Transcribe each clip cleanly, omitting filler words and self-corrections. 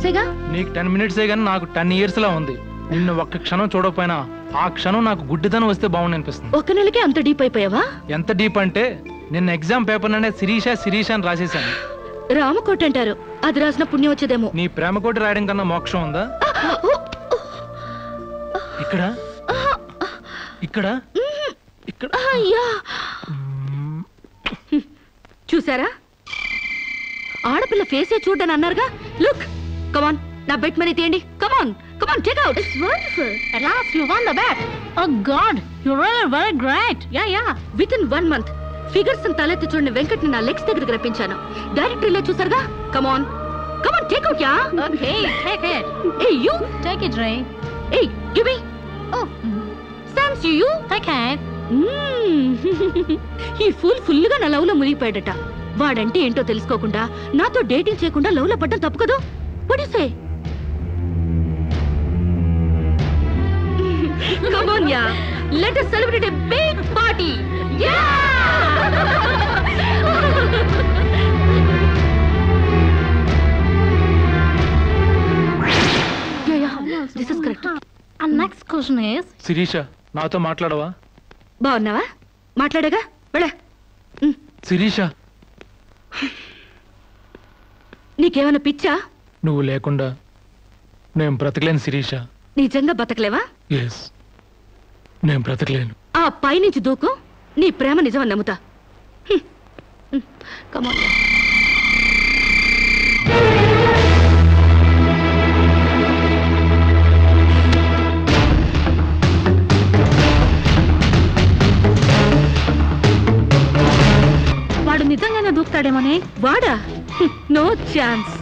మినిట్సేగా. నీకు 10 మినిట్సే గానీ నాకు 10 years లా ఉంది. నిన్ను ఒక్క క్షణం చూడకపోయినా ఆ క్షణం నాకు గుడ్డితనం వస్తే బాగుంది అనిపిస్తుంది. ఒక నెలకే అంత డీప్ అయిపోయావా? ఎంత డీప్ అంటే నిన్న ఎగ్జామ్ పేపర్ అనే శిరీష అని రాసేసాను. రామకోట అంటారు, అది రాసిన పుణ్యం వచ్చేదేమో. నీ ప్రేమ కోటి రాయడం కన్నా మోక్షం ఉందా? ఇక్కడ ఇక్కడ ఇక్కడ చూసారా, ఆడపిల్ల ఫేసే చూడని అన్నారుగా. లుక్, కమాన్, నా బెట్ మనీ తీయండి. Come on come on, take out. It's wonderful. At last you won the bet. Oh God, you're really very great. Yeah. Within 1 month figures తలెత్తి చూడని వెంకట్ని నా లెగ్స్ దగ్గరికి రప్పించాను. డైరెక్టరీలో చూసారుగా. Come on take out. Yeah okay, take it. ఏ యు టేక్ ఇట్ రే. ఏ give me. Oh thanks you. Take it. ఈ ఫుల్ గా నా లవ్ లో మునిగిపోయాడట. వాడంటే ఏంటో తెలుసుకోకుండా నాతో డేటింగ్ చేయకుండా లవ్ లో పడ్డం తప్పు కదా. What do you say? Come on, yeah. Let us celebrate a big party. Yeah! This is correct. And next question is... Sirisha, నాతో మాట్లాడవా? బాగున్నావా? మాట్లాడగా వెళ్ళ. శిరీష, నీకేమైనా పిచ్చా? నువ్వు లేకుండా నేను బ్రతకలేను శిరీష. నిజంగా బతకలేవా? ఎస్, నేను బ్రతకలేను. ఆ పైనుంచి దూకు, నీ ప్రేమ నిజమని నమ్ముతా. కమాన్. వాడు నిజంగానే దూకుతాడేమోనే. వాడా? No chance.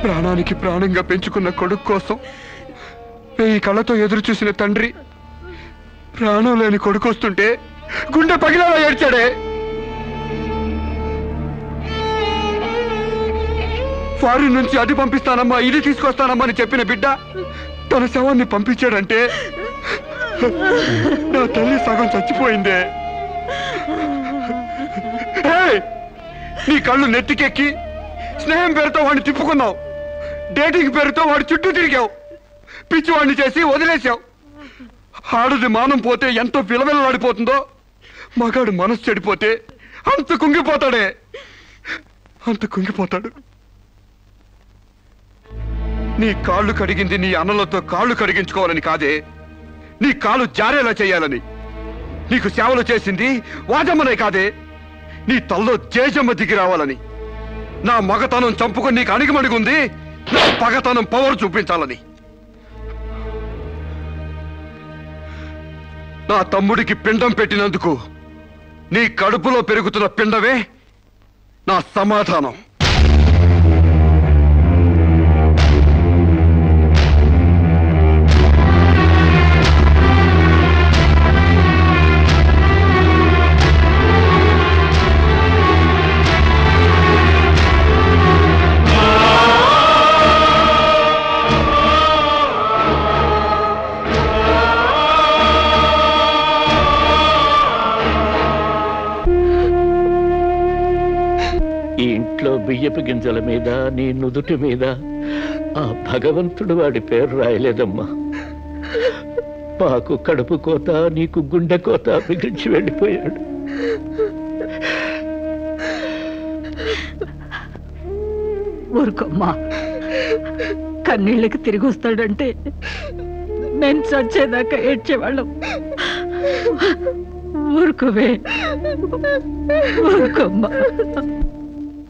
ప్రాణానికి ప్రాణంగా పెంచుకున్న కొడుకు కోసం ఈ కళ్ళతో ఎదురు చూసిన తండ్రి ప్రాణం లేని కొడుకు వస్తుంటే గుండె పగిలేలా ఏడ్చాడే. ఫారిన్ నుంచి అది పంపిస్తానమ్మా ఇది తీసుకొస్తానమ్మా అని చెప్పిన బిడ్డ తన శవాన్ని పంపించాడంటే నా తల్లి సగం చచ్చిపోయిందే. నీ కళ్ళు నెత్తికెక్కి స్నేహం పేరుతో వాడిని తిప్పుకున్నావు, డేటింగ్ పేరుతో వాడి చుట్టూ తిరిగావు, పిచ్చివాడిని చేసి వదిలేశావు. ఆడది మానం పోతే ఎంతో విలవిలలాడిపోతుందో మగాడు మనసు చెడిపోతే అంత కుంగిపోతాడే, అంత కుంగిపోతాడు. నీ కాళ్ళు కడిగింది నీ అన్నలతో కాళ్ళు కడిగించుకోవాలని కాదే, నీ కాళ్ళు జారేలా చేయాలని. నీకు సేవలు చేసింది వాజమ్మనే కాదే, నీ తల్లో జేజమ్మ దిగి రావాలని. నా మగతనం చంపుకొని నీకు అణిగిమణిగుంది నా పగతనం పవర్ చూపించాలని. నా తమ్ముడికి పిండం పెట్టినందుకు నీ కడుపులో పెరుగుతున్న పిండమే నా సమాధానం. బియ్యపు గింజల మీద నీ నుదుటి మీద ఆ భగవంతుడు వాడి పేరు రాయలేదమ్మా. మాకు కడుపు కోత నీకు గుండె కోత మిగిల్చి వెళ్ళిపోయాడు. ఊరుకోమ్మా, కన్నీళ్ళకి తిరిగి వస్తాడంటే నేను చచ్చేదాకా ఏడ్చేవాళ్ళం. ఊరుకోవే, ఊరుకోమ్మా.